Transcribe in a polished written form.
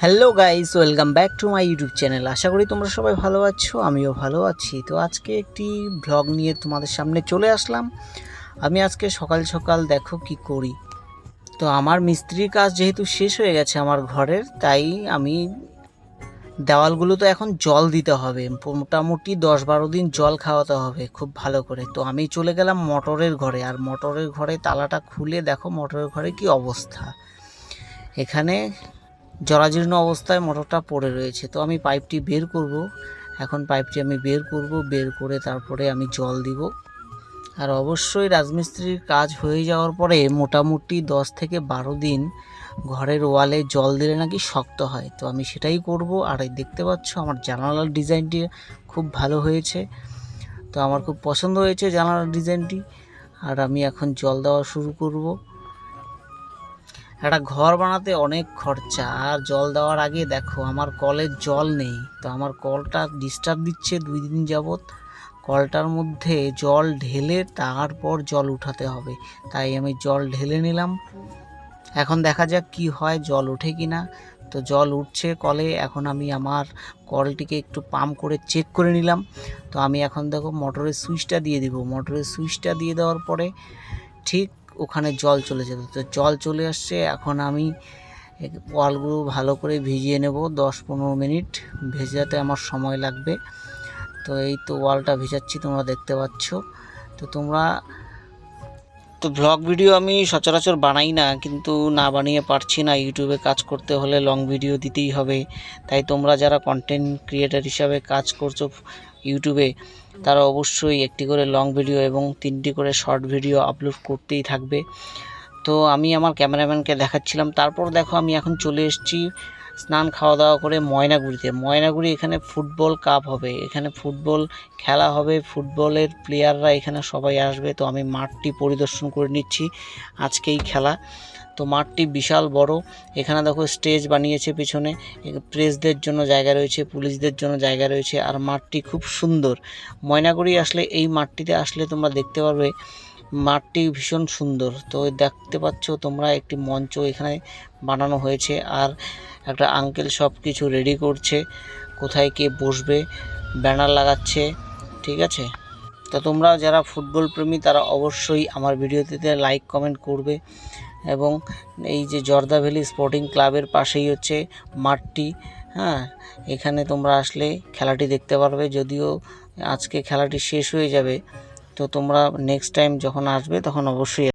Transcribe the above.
Hello guys, welcome back to my YouTube channel. আশা করি তোমরা সবাই ভালো আছো, আমিও ভালো আছি। তো আজকে একটি ব্লগ নিয়ে তোমাদের সামনে চলে আসলাম। আমি আজকে সকাল সকাল দেখো কি করি। তো আমার মিস্ত্রির কাজ যেহেতু শেষ হয়ে গেছে আমার ঘরের, তাই আমি দেওয়ালগুলো তো এখন জল দিতে হবে, মোটামুটি 10-12 দিন জল খাওয়াতে হবে খুব ভালো করে। তো আমি চলে গেলাম মোটরের ঘরে, আর মোটরের ঘরে তালাটা খুলে দেখো মোটরের ঘরে কি অবস্থা। এখানে জরাজীর্ণ অবস্থায় মোটরটা পড়ে রয়েছে। তো আমি পাইপটি বের করব, এখন পাইপটি আমি বের করব, বের করে তারপরে আমি জল দিব। আর অবশ্যই রাজমিস্ত্রির কাজ হয়ে যাওয়ার পরে মোটামুটি 10 থেকে 12 দিন ঘরের ওয়ালে জল দিলে নাকি শক্ত হয়। তো আমি সেটাই করব। আর এই দেখতে পাচ্ছ আমার জানালার ডিজাইনটি খুব ভালো হয়েছে, তো আমার খুব পছন্দ হয়েছে জানালার ডিজাইনটি। আর আমি এখন জল দেওয়া শুরু করব। একটা ঘর বানাতে অনেক খরচা, আর জল দেওয়ার আগে দেখো আমার কলের জল নেই। তো আমার কলটা ডিস্টার্ব দিচ্ছে 2 দিন যাবৎ। কলটার মধ্যে জল ঢেলে তারপর জল উঠাতে হবে, তাই আমি জল ঢেলে নিলাম। এখন দেখা যাক কি হয়, জল ওঠে কি না। তো জল উঠছে কলে। এখন আমি আমার কলটিকে একটু পাম্প করে চেক করে নিলাম। তো আমি এখন দেখো মোটরের সুইচটা দিয়ে দিব। মোটরের সুইচটা দিয়ে দেওয়ার পরে ঠিক ওখানে জল চলে যেত। তো জল চলে আসছে। এখন আমি ওয়ালগুলো ভালো করে ভিজিয়ে নেব, 10-15 মিনিট ভেজাতে আমার সময় লাগবে। তো এই তো ওয়ালটা ভিজাচ্ছি, তোমরা দেখতে পাচ্ছ। তো ব্লগ ভিডিও আমি সচরাচর বানাই না, কিন্তু না বানিয়ে পারছি না। ইউটিউবে কাজ করতে হলে লং ভিডিও দিতেই হবে। তাই তোমরা যারা কন্টেন্ট ক্রিয়েটার হিসাবে কাজ করছো ইউটিউবে, তারা অবশ্যই একটি করে লং ভিডিও এবং 3টি করে শর্ট ভিডিও আপলোড করতেই থাকবে। তো আমি আমার ক্যামেরাম্যানকে দেখাচ্ছিলাম। তারপর দেখো আমি এখন চলে এসেছি স্নান খাওয়া দাওয়া করে ময়নাগুড়ি। এখানে ফুটবল কাপ হবে, এখানে ফুটবল খেলা হবে, ফুটবলের প্লেয়াররা এখানে সবাই আসবে। তো আমি মাঠটি পরিদর্শন করে নিচ্ছি, আজকেই খেলা। তো মাঠটি বিশাল বড়। এখানে দেখো স্টেজ বানিয়েছে, পিছনে প্রেসদের জন্য জায়গা রয়েছে, পুলিশদের জন্য জায়গা রয়েছে। আর মাঠটি খুব সুন্দর। ময়নাগুড়ি আসলে, এই মাঠটিতে আসলে তোমরা দেখতে পারবে মাঠটি ভীষণ সুন্দর। তো দেখতে পাচ্ছ তোমরা একটি মঞ্চ এখানে বানানো হয়েছে, আর একটা আঙ্কেল সব কিছু রেডি করছে, কোথায় কে বসবে, ব্যানার লাগাচ্ছে। ঠিক আছে, তো তোমরা যারা ফুটবল প্রেমী তারা অবশ্যই আমার ভিডিওটিতে লাইক কমেন্ট করবে। এবং এই যে জর্দা ভ্যালি স্পোর্টিং ক্লাবের পাশেই হচ্ছে মাঠটি। হ্যাঁ, এখানে তোমরা আসলে খেলাটি দেখতে পারবে। যদিও আজকে খেলাটি শেষ হয়ে যাবে, তো তোমরা নেক্সট টাইম যখন আসবে তখন অবশ্যই